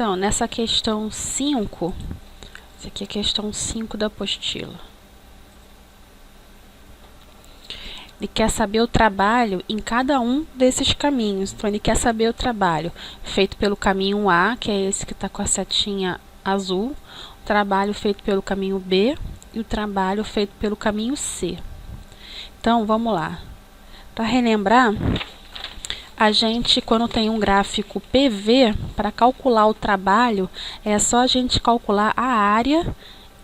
Então, nessa questão 5, essa aqui é a questão 5 da apostila. Ele quer saber o trabalho em cada um desses caminhos. Então, ele quer saber o trabalho feito pelo caminho A, que é esse que está com a setinha azul, o trabalho feito pelo caminho B e o trabalho feito pelo caminho C. Então, vamos lá. Para relembrar, a gente, quando tem um gráfico PV, para calcular o trabalho, é só a gente calcular a área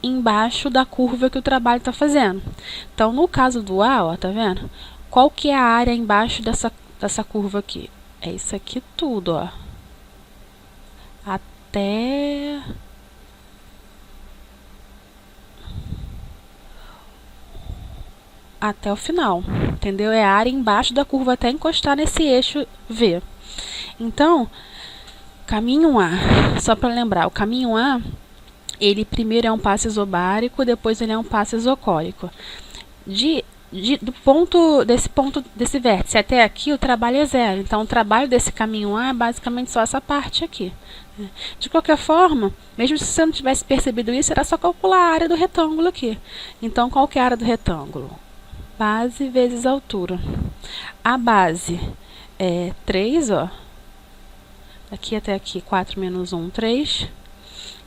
embaixo da curva que o trabalho está fazendo. Então, no caso do A, ó, tá vendo? Qual que é a área embaixo dessa curva aqui? É isso aqui tudo, ó. Até o final, entendeu? É a área embaixo da curva até encostar nesse eixo V. Então, caminho A, só para lembrar, o caminho A, ele primeiro é um passo isobárico, depois ele é um passo isocórico. Desse vértice até aqui, o trabalho é 0. Então, o trabalho desse caminho A é basicamente só essa parte aqui. De qualquer forma, mesmo se você não tivesse percebido isso, era só calcular a área do retângulo aqui. Então, qual que é a área do retângulo? Base vezes altura. A base é 3, ó. Daqui até aqui, 4 menos 1, 3.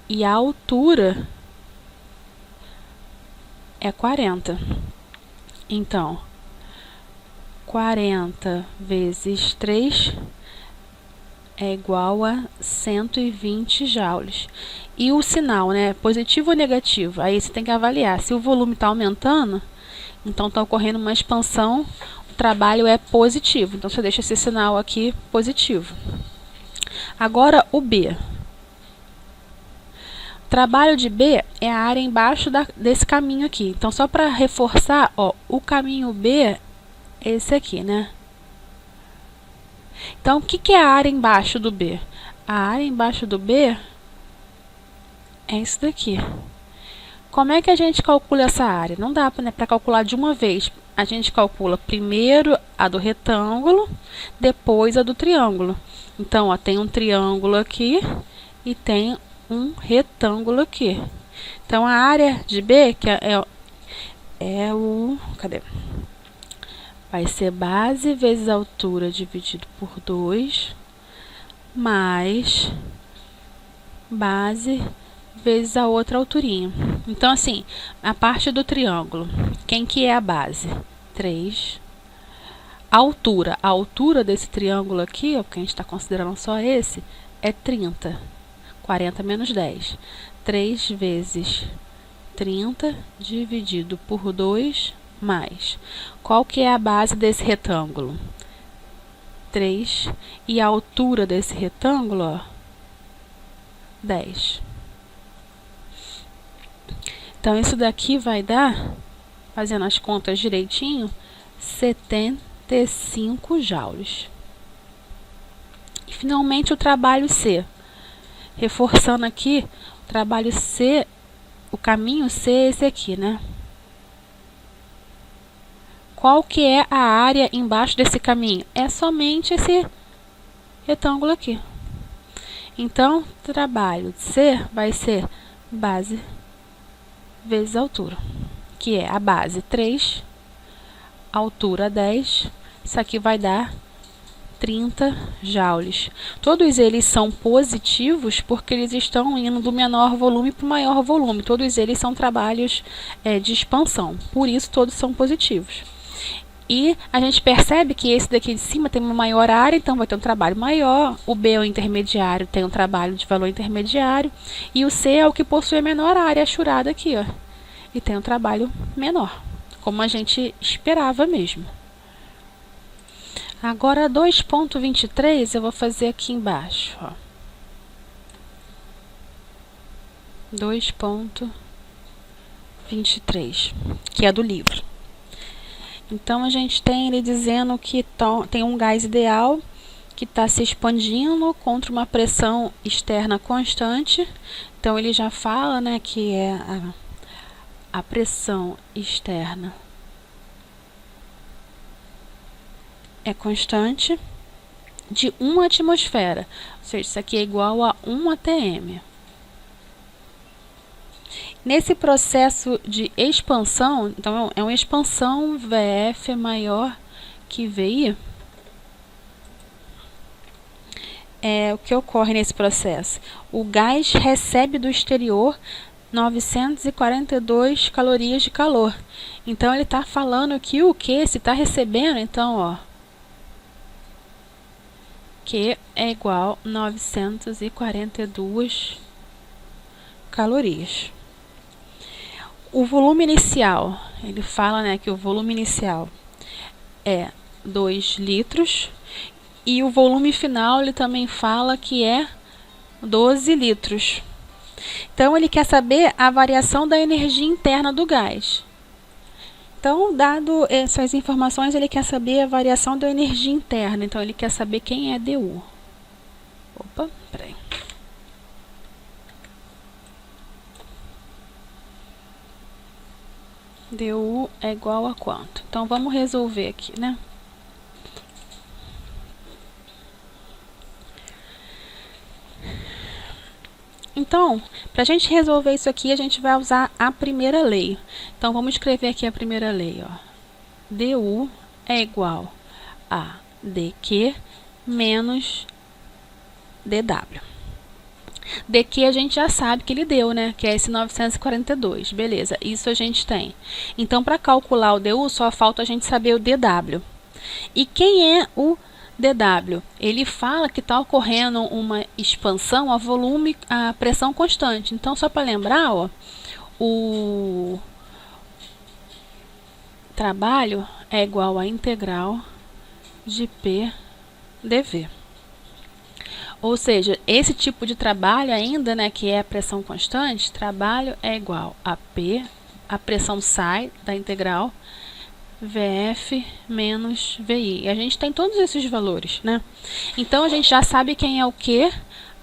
E a altura é 40. Então, 40 vezes 3 é igual a 120 joules. E o sinal, né? Positivo ou negativo? Aí você tem que avaliar. Se o volume está aumentando, então está ocorrendo uma expansão, o trabalho é positivo. Então, você deixa esse sinal aqui positivo. Agora, o B. O trabalho de B é a área embaixo desse caminho aqui. Então, só para reforçar, ó, o caminho B é esse aqui, né? Então, o que é a área embaixo do B? A área embaixo do B é isso daqui. Como é que a gente calcula essa área? Não dá para calcular de uma vez. A gente calcula primeiro a do retângulo, depois a do triângulo. Então, ó, tem um triângulo aqui e tem um retângulo aqui. Então, a área de B, que é o... Cadê? Vai ser base vezes altura dividido por 2, mais base vezes a outra alturinha. Então, assim, a parte do triângulo, quem que é a base? 3. A altura desse triângulo aqui, ó, porque a gente está considerando só esse, é 30. 40 menos 10. 3 vezes 30 dividido por 2 mais. Qual que é a base desse retângulo? 3. E a altura desse retângulo, ó, 10. Então, isso daqui vai dar, fazendo as contas direitinho, 75 joules. E, finalmente, o trabalho C. Reforçando aqui, o trabalho C, o caminho C é esse aqui, né? Qual que é a área embaixo desse caminho? É somente esse retângulo aqui. Então, o trabalho C vai ser base vezes altura, que é a base 3, altura 10, isso aqui vai dar 30 joules. Todos eles são positivos porque eles estão indo do menor volume para o maior volume. Todos eles são trabalhos de expansão, por isso todos são positivos. E a gente percebe que esse daqui de cima tem uma maior área, então vai ter um trabalho maior. O B é o intermediário, tem um trabalho de valor intermediário. E o C é o que possui a menor área, achurada aqui, ó. E tem um trabalho menor, como a gente esperava mesmo. Agora, 2.23 eu vou fazer aqui embaixo, ó. 2.23, que é do livro. Então, a gente tem ele dizendo que tem um gás ideal que está se expandindo contra uma pressão externa constante. Então, ele já fala, né, que é a pressão externa é constante de 1 atmosfera. Ou seja, isso aqui é igual a 1 atm. Nesse processo de expansão, então é uma expansão, VF é maior que VI. O que ocorre nesse processo? O gás recebe do exterior 942 calorias de calor. Então, ele está falando que o Q, se está recebendo, então, ó, Q é igual a 942 calorias. O volume inicial, ele fala, né, que o volume inicial é 2 litros. E o volume final, ele também fala que é 12 litros. Então, ele quer saber a variação da energia interna do gás. Então, dado essas informações, ele quer saber a variação da energia interna. Então, ele quer saber quem é DU. Opa, peraí. DU é igual a quanto? Então, vamos resolver aqui, né? Então, para a gente resolver isso aqui, a gente vai usar a primeira lei. Então, vamos escrever aqui a primeira lei, ó. DU é igual a dQ menos dW. dQ a gente já sabe que ele deu, né? Que é esse 942. Beleza, isso a gente tem. Então, para calcular o DU, só falta a gente saber o dW. E quem é o dW? Ele fala que está ocorrendo uma expansão a volume, a pressão constante. Então, só para lembrar, ó, o trabalho é igual a integral de P dV. Ou seja, esse tipo de trabalho ainda, né, que é a pressão constante, trabalho é igual a P, a pressão sai da integral, VF menos VI. E a gente tem todos esses valores, né? Então, a gente já sabe quem é o Q.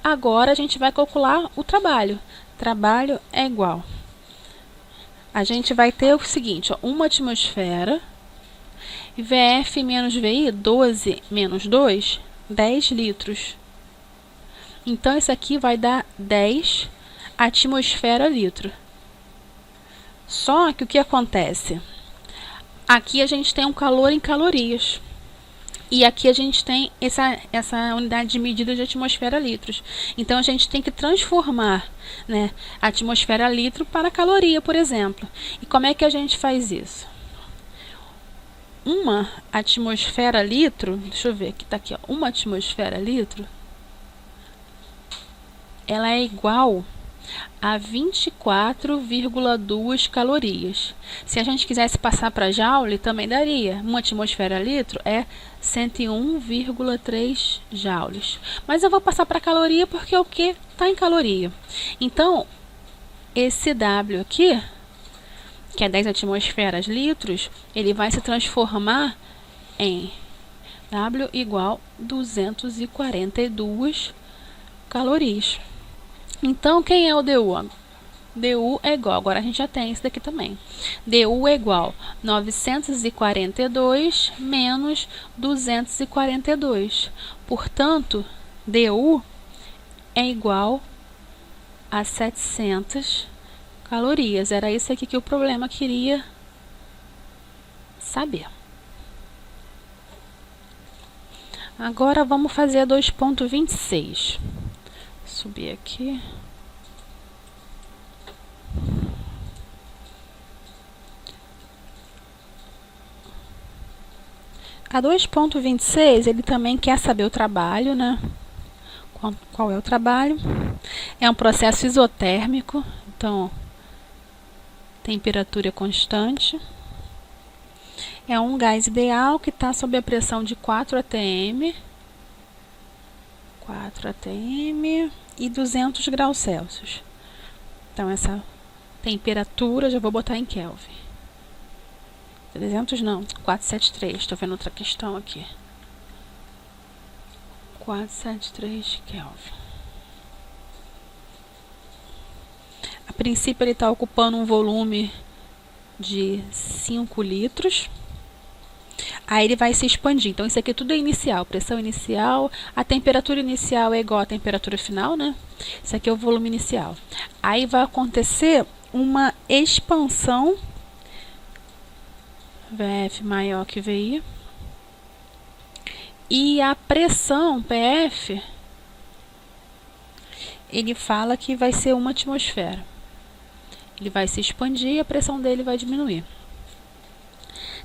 Agora, a gente vai calcular o trabalho. Trabalho é igual. A gente vai ter o seguinte, ó, 1 atmosfera, VF menos VI, 12 menos 2, 10 litros. Então, isso aqui vai dar 10 atmosfera litro. Só que o que acontece? Aqui a gente tem um calor em calorias. E aqui a gente tem essa unidade de medida de atmosfera litros. Então, a gente tem que transformar, né, a atmosfera litro para caloria, por exemplo. E como é que a gente faz isso? Uma atmosfera litro, deixa eu ver, aqui está aqui, ó, uma atmosfera litro, ela é igual a 24,2 calorias. Se a gente quisesse passar para joule, também daria. Uma atmosfera litro é 101,3 joules. Mas eu vou passar para caloria porque o que está em caloria. Então, esse W aqui, que é 10 atmosferas litros, ele vai se transformar em W igual a 242 calorias. Então, quem é o DU? DU é igual, agora a gente já tem isso daqui também. DU é igual a 942 menos 242. Portanto, DU é igual a 700 calorias. Era isso aqui que o problema queria saber. Agora, vamos fazer a 2.26. Subir aqui. A 2.26, ele também quer saber o trabalho, né? Qual é o trabalho? É um processo isotérmico, então, temperatura constante. É um gás ideal que está sob a pressão de 4 atm. 4 atm e 200 graus Celsius. Então, essa temperatura, já vou botar em Kelvin. 300 não, 473. Estou vendo outra questão aqui. 473 Kelvin. A princípio, ele está ocupando um volume de 5 litros. Aí ele vai se expandir. Então, isso aqui tudo é inicial, pressão inicial. A temperatura inicial é igual à temperatura final, né? Isso aqui é o volume inicial. Aí vai acontecer uma expansão, VF maior que VI. E a pressão, PF, ele fala que vai ser 1 atmosfera. Ele vai se expandir e a pressão dele vai diminuir.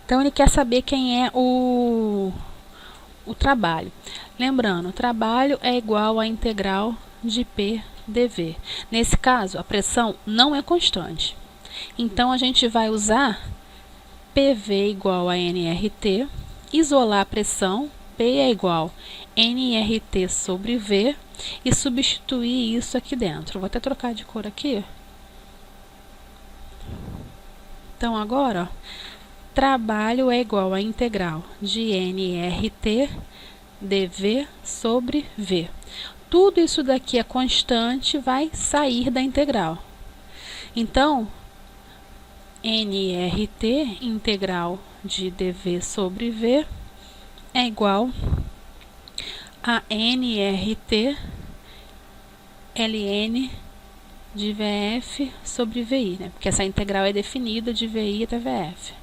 Então, ele quer saber quem é o trabalho. Lembrando, o trabalho é igual à integral de P dV. Nesse caso, a pressão não é constante. Então, a gente vai usar PV igual a nRT, isolar a pressão, P é igual a nRT sobre V, e substituir isso aqui dentro. Vou até trocar de cor aqui. Então, agora, ó, trabalho é igual à integral de nRT dV sobre V. Tudo isso daqui é constante, vai sair da integral. Então, nRT integral de dV sobre V é igual a nRT ln de VF sobre VI, né? Porque essa integral é definida de VI até VF.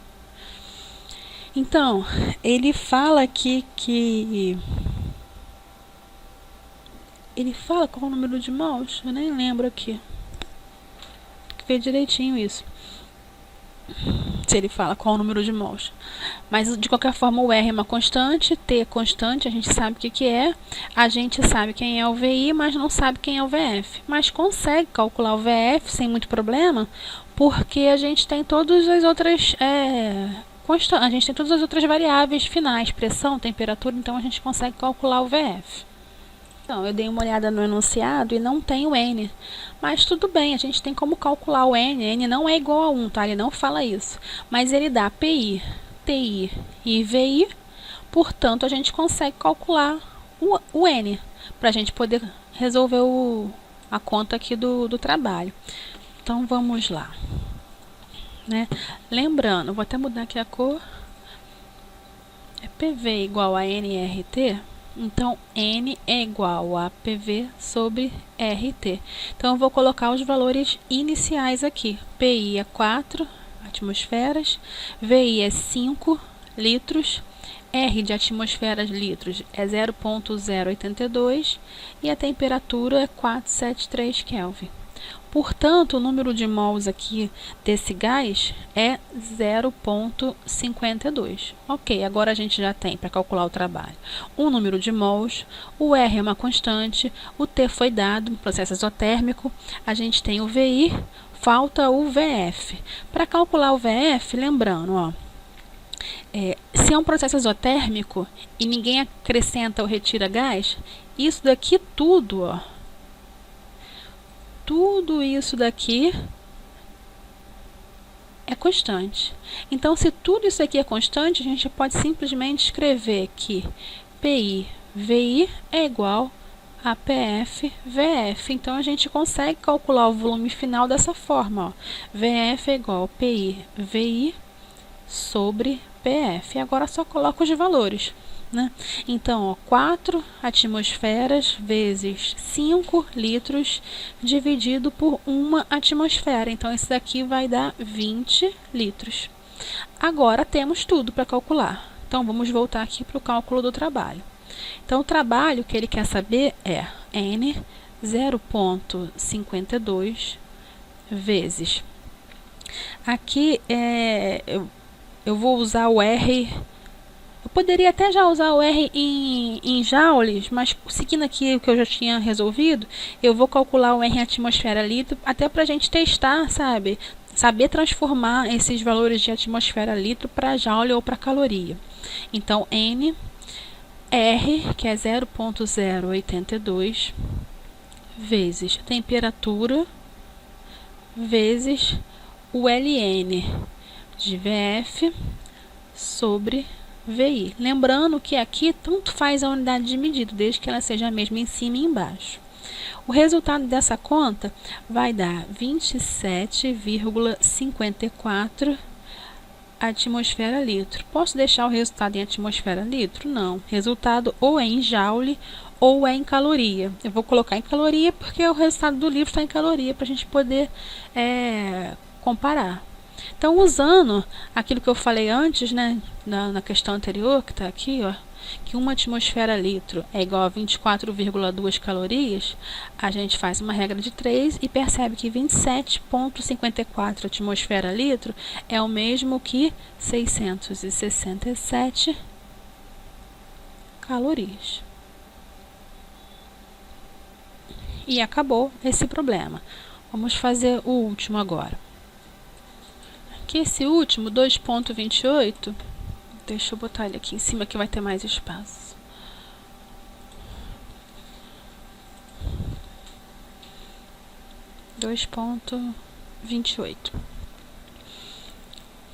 Então, ele fala aqui que... Ele fala qual é o número de mols? Eu nem lembro aqui. Tem que ver direitinho isso. Se ele fala qual é o número de mols. Mas, de qualquer forma, o R é uma constante, T é constante, a gente sabe o que é. A gente sabe quem é o VI, mas não sabe quem é o VF. Mas consegue calcular o VF sem muito problema, porque a gente tem todas as outras... A gente tem todas as outras variáveis finais, pressão, temperatura, então a gente consegue calcular o VF. Então, eu dei uma olhada no enunciado e não tem o N. Mas tudo bem, a gente tem como calcular o N. N não é igual a 1, tá? Ele não fala isso. Mas ele dá PI, TI e VI, portanto, a gente consegue calcular o N, para a gente poder resolver a conta aqui do trabalho. Então, vamos lá. Né? Lembrando, vou até mudar aqui a cor, é PV igual a nRT, então N é igual a PV sobre RT. Então, eu vou colocar os valores iniciais aqui. PI é 4 atmosferas, VI é 5 litros, R de atmosferas litros é 0,082 e a temperatura é 473 Kelvin. Portanto, o número de mols aqui desse gás é 0,52. Ok, agora a gente já tem para calcular o trabalho um número de mols, o R é uma constante, o T foi dado, processo exotérmico, a gente tem o VI, falta o VF. Para calcular o VF, lembrando, ó, se é um processo exotérmico e ninguém acrescenta ou retira gás, isso daqui tudo, ó, tudo isso daqui é constante. Então, se tudo isso aqui é constante, a gente pode simplesmente escrever que PI, VI é igual a PF, VF. Então, a gente consegue calcular o volume final dessa forma, ó. VF é igual a PI, VI sobre PF. Agora, só coloca os valores. Né? Então, ó, 4 atmosferas vezes 5 litros dividido por 1 atmosfera. Então, isso daqui vai dar 20 litros. Agora, temos tudo para calcular. Então, vamos voltar aqui para o cálculo do trabalho. Então, o trabalho que ele quer saber é N 0,52 vezes. Aqui, eu vou usar o R... Eu poderia até já usar o R em joules, mas seguindo aqui o que eu já tinha resolvido, eu vou calcular o R em atmosfera litro, até para a gente testar, sabe? Saber transformar esses valores de atmosfera litro para joule ou para caloria. Então, N, R, que é 0,082, vezes temperatura, vezes o ln de VF sobre VI. Lembrando que aqui tanto faz a unidade de medida, desde que ela seja a mesma em cima e embaixo. O resultado dessa conta vai dar 27,54 atmosfera litro. Posso deixar o resultado em atmosfera litro? Não. Resultado ou é em joule ou é em caloria. Eu vou colocar em caloria porque o resultado do livro está em caloria para a gente poder comparar. Então, usando aquilo que eu falei antes, né, na questão anterior, que está aqui, ó, que uma atmosfera litro é igual a 24,2 calorias, a gente faz uma regra de 3 e percebe que 27,54 atmosfera litro é o mesmo que 667 calorias. E acabou esse problema. Vamos fazer o último agora. Aqui esse último, 2,28, deixa eu botar ele aqui em cima que vai ter mais espaço.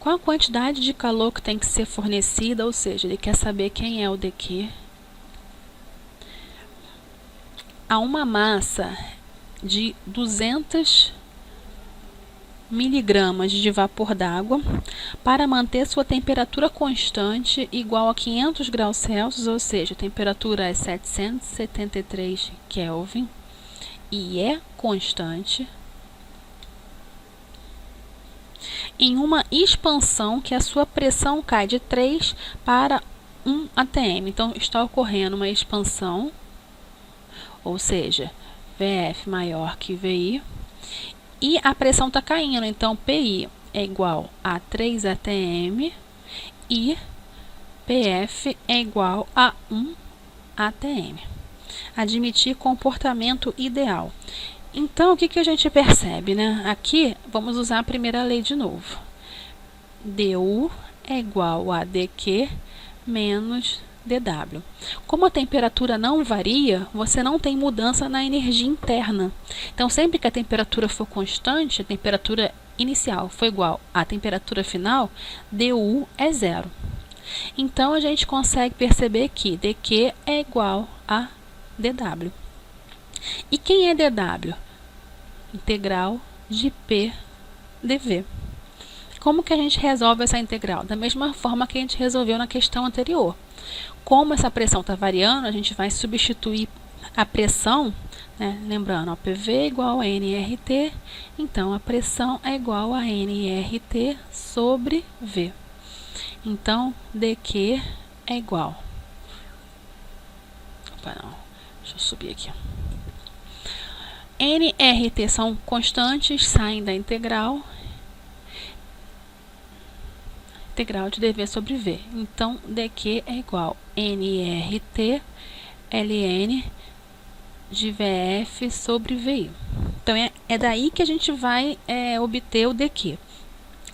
Qual a quantidade de calor que tem que ser fornecida, ou seja, ele quer saber quem é o dQ, a uma massa de 200 miligramas de vapor d'água para manter sua temperatura constante igual a 500 graus Celsius, ou seja, a temperatura é 773 Kelvin e é constante, em uma expansão que a sua pressão cai de 3 para 1 atm. Então, está ocorrendo uma expansão, ou seja, VF maior que VI, e a pressão está caindo, então PI é igual a 3 atm e PF é igual a 1 atm. Admitir comportamento ideal. Então, o que a gente percebe, né? Aqui, vamos usar a primeira lei de novo. dU é igual a dQ menos dW. Como a temperatura não varia, você não tem mudança na energia interna. Então, sempre que a temperatura for constante, a temperatura inicial for igual à temperatura final, dU é zero. Então, a gente consegue perceber que dQ é igual a dW. E quem é dW? Integral de P dV. Como que a gente resolve essa integral? Da mesma forma que a gente resolveu na questão anterior. Como essa pressão está variando, a gente vai substituir a pressão, né? Lembrando, ó, PV é igual a nRT, então a pressão é igual a nRT sobre V. Então, dQ é igual. Opa, não. Deixa eu subir aqui. nRT são constantes, saem da integral. Integral de dV sobre V. Então, dQ é igual a nRT ln de VF sobre VI. Então, é daí que a gente vai obter o dQ.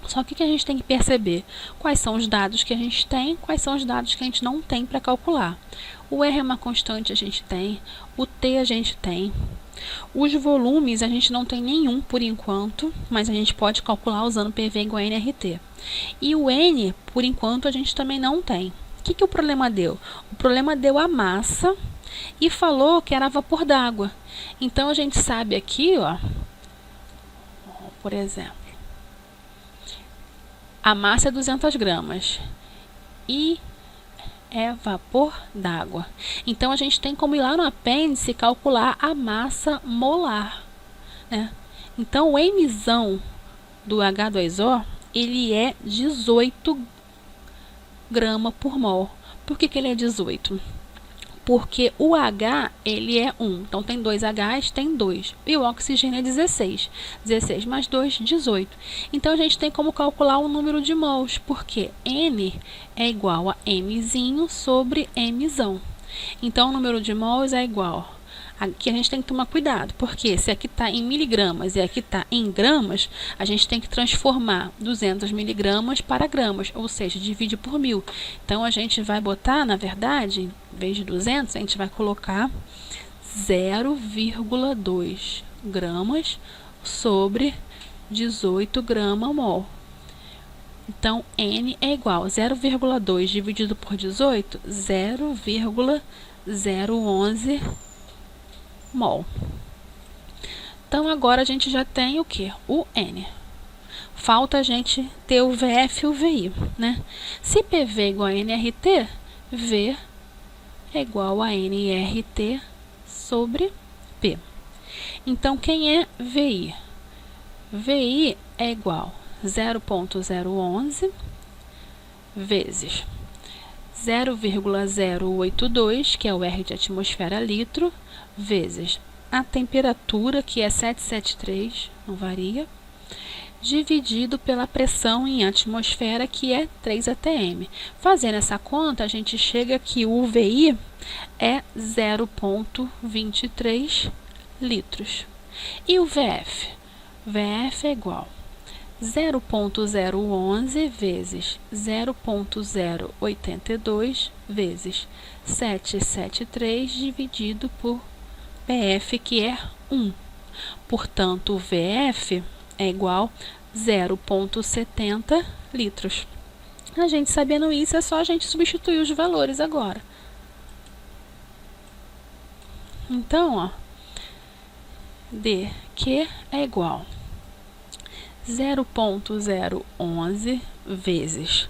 Só que o que a gente tem que perceber? Quais são os dados que a gente tem, quais são os dados que a gente não tem para calcular. O R é uma constante, a gente tem. O T a gente tem. Os volumes a gente não tem nenhum por enquanto, mas a gente pode calcular usando PV igual a nRT. E o N, por enquanto, a gente também não tem. O que o problema deu? O problema deu a massa e falou que era vapor d'água. Então, a gente sabe aqui, ó, por exemplo, a massa é 200 gramas e é vapor d'água. Então, a gente tem como ir lá no apêndice calcular a massa molar, né? Então, o Mzão do H2O, ele é 18 gramas por mol. Por que ele é 18? Porque o H, ele é 1. Então, tem 2 Hs, tem 2. E o oxigênio é 16. 16 mais 2, 18. Então, a gente tem como calcular o número de mols, porque N é igual a Mzinho sobre Mzão. Então, o número de mols é igual. Aqui a gente tem que tomar cuidado, porque se aqui está em miligramas e aqui está em gramas, a gente tem que transformar 200 miligramas para gramas, ou seja, divide por 1000. Então, a gente vai botar, na verdade, em vez de 200, a gente vai colocar 0,2 gramas sobre 18 grama-mol. Então, N é igual a 0,2 dividido por 18, 0,011 mol. Então, agora a gente já tem o que? O N. falta a gente ter o VF e o VI, né? Se PV é igual a NRT, V é igual a NRT sobre P. Então, quem é VI? VI é igual a 0,011 vezes 0,082, que é o R de atmosfera litro, vezes a temperatura, que é 773, não varia, dividido pela pressão em atmosfera, que é 3 atm. Fazendo essa conta, a gente chega que o VI é 0,23 litros. E o VF? VF é igual a 0,011 vezes 0,082 vezes 773 dividido por PF, que é 1. Portanto, o VF é igual a 0,70 litros. A gente sabendo isso, é só a gente substituir os valores agora. Então, ó, dQ é igual a 0,011 vezes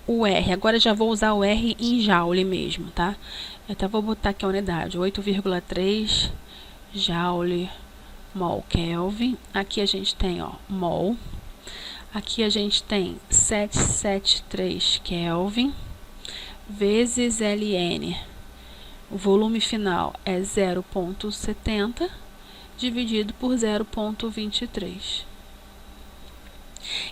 o R. Agora já vou usar o R em joule mesmo, tá? Eu até vou botar aqui a unidade, 8,3 joule mol Kelvin. Aqui a gente tem, ó, mol. Aqui a gente tem 773 Kelvin vezes Ln. O volume final é 0,70 dividido por 0,23.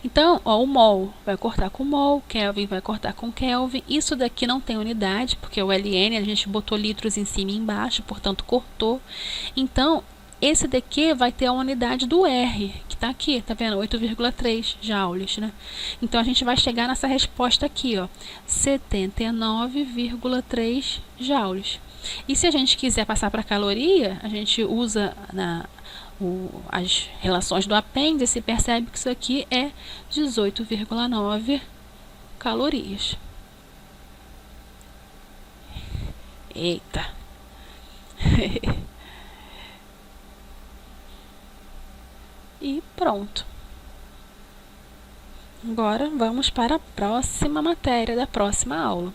Então, ó, o mol vai cortar com mol, Kelvin vai cortar com Kelvin. Isso daqui não tem unidade, porque o Ln a gente botou litros em cima e embaixo, portanto cortou. Então, esse daqui vai ter a unidade do R, que está aqui, tá vendo? 8,3 joules, né? Então, a gente vai chegar nessa resposta aqui, ó, 79,3 joules. E se a gente quiser passar para caloria, a gente usa as relações do apêndice e percebe que isso aqui é 18,9 calorias. Eita! E pronto. Agora vamos para a próxima matéria da próxima aula.